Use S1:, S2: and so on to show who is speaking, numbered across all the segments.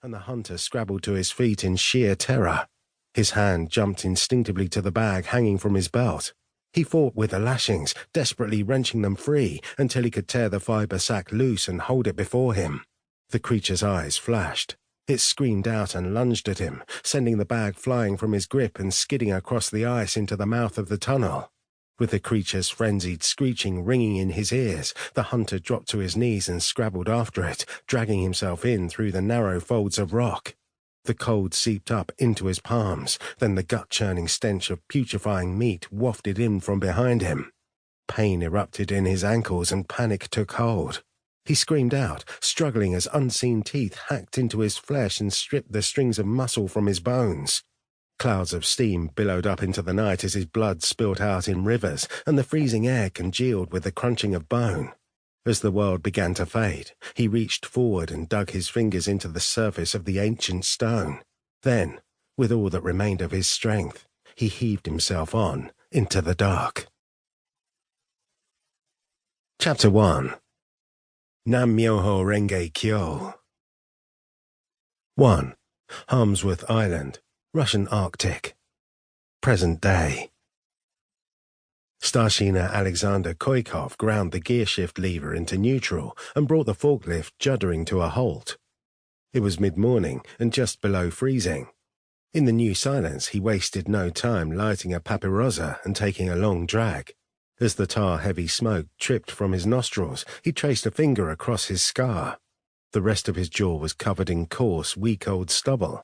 S1: and the hunter scrabbled to his feet in sheer terror. His hand jumped instinctively to the bag hanging from his belt. He fought with the lashings, desperately wrenching them free until he could tear the fibre sack loose and hold it before him. The creature's eyes flashed. It screamed out and lunged at him, sending the bag flying from his grip and skidding across the ice into the mouth of the tunnel. With the creature's frenzied screeching ringing in his ears, the hunter dropped to his knees and scrabbled after it, dragging himself in through the narrow folds of rock. The cold seeped up into his palms, then the gut-churning stench of putrefying meat wafted in from behind him. Pain erupted in his ankles and panic took hold. He screamed out, struggling as unseen teeth hacked into his flesh and stripped the strings of muscle from his bones. Clouds of steam billowed up into the night as his blood spilt out in rivers, and the freezing air congealed with the crunching of bone. As the world began to fade, he reached forward and dug his fingers into the surface of the ancient stone. Then, with all that remained of his strength, he heaved himself on into the dark. Chapter 1. Nam-myoho Renge Kyo. 1. Harmsworth Island, Russian Arctic. Present day. Starshina Alexander Koikov ground the gearshift lever into neutral and brought the forklift juddering to a halt. It was mid-morning and just below freezing. In the new silence, he wasted no time lighting a papirosa and taking a long drag. As the tar-heavy smoke tripped from his nostrils, he traced a finger across his scar. The rest of his jaw was covered in coarse, week-old stubble.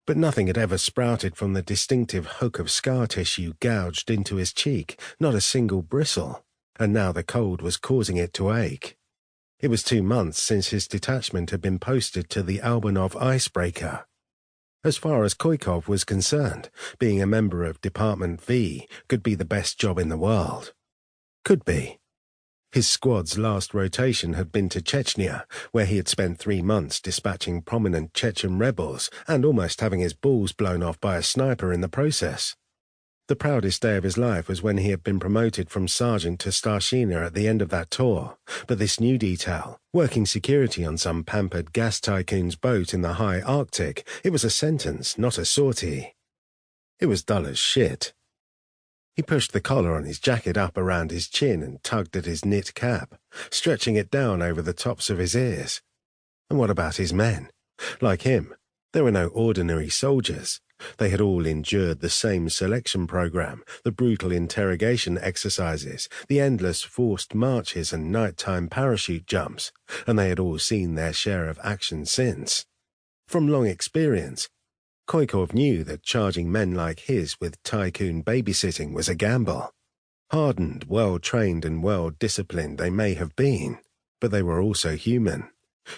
S1: But nothing had ever sprouted from the distinctive hook of scar tissue gouged into his cheek, not a single bristle, and now the cold was causing it to ache. It was 2 months since his detachment had been posted to the Albanov icebreaker. As far as Koikov was concerned, being a member of Department V could be the best job in the world. Could be. His squad's last rotation had been to Chechnya, where he had spent 3 months dispatching prominent Chechen rebels and almost having his balls blown off by a sniper in the process. The proudest day of his life was when he had been promoted from sergeant to starshina at the end of that tour, but this new detail, working security on some pampered gas tycoon's boat in the high Arctic, it was a sentence, not a sortie. It was dull as shit. He pushed the collar on his jacket up around his chin and tugged at his knit cap, stretching it down over the tops of his ears. And what about his men? Like him, they were no ordinary soldiers. They had all endured the same selection program, the brutal interrogation exercises, the endless forced marches and nighttime parachute jumps, and they had all seen their share of action since. From long experience, Koikov knew that charging men like his with tycoon babysitting was a gamble. Hardened, well-trained and well-disciplined they may have been, but they were also human.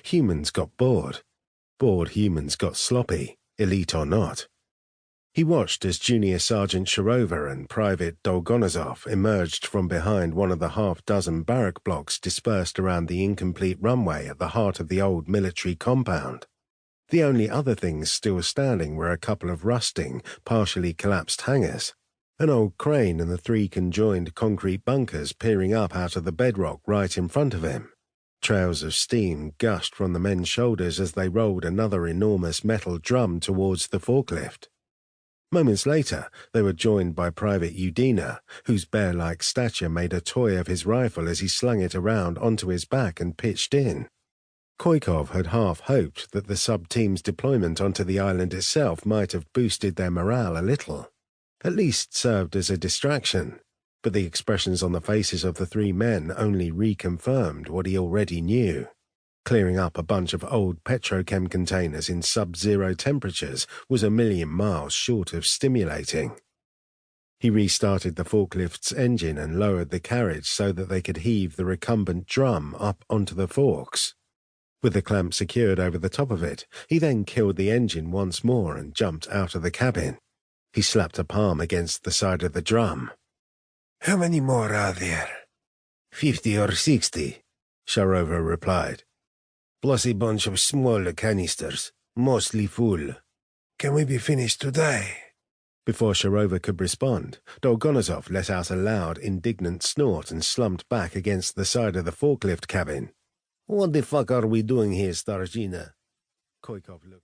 S1: Humans got bored. Bored humans got sloppy, elite or not. He watched as Junior Sergeant Sharova and Private Dolgonazov emerged from behind one of the half-dozen barrack blocks dispersed around the incomplete runway at the heart of the old military compound. The only other things still standing were a couple of rusting, partially collapsed hangars, an old crane and the 3 conjoined concrete bunkers peering up out of the bedrock right in front of him. Trails of steam gushed from the men's shoulders as they rolled another enormous metal drum towards the forklift. Moments later, they were joined by Private Udina, whose bear-like stature made a toy of his rifle as he slung it around onto his back and pitched in. Koikov had half hoped that the sub-team's deployment onto the island itself might have boosted their morale a little, at least served as a distraction, but the expressions on the faces of the 3 men only reconfirmed what he already knew. Clearing up a bunch of old petrochem containers in sub-zero temperatures was a million miles short of stimulating. He restarted the forklift's engine and lowered the carriage so that they could heave the recumbent drum up onto the forks. With the clamp secured over the top of it, he then killed the engine once more and jumped out of the cabin. He slapped a palm against the side of the drum. "How many more are there?" 50 or 60, Sharova replied. "Plus a bunch of smaller canisters, mostly full." "Can we be finished today?" Before Sharova could respond, Dolgonazov let out a loud, indignant snort and slumped back against the side of the forklift cabin. "What the fuck are we doing here, Starshina?" Koikov looked.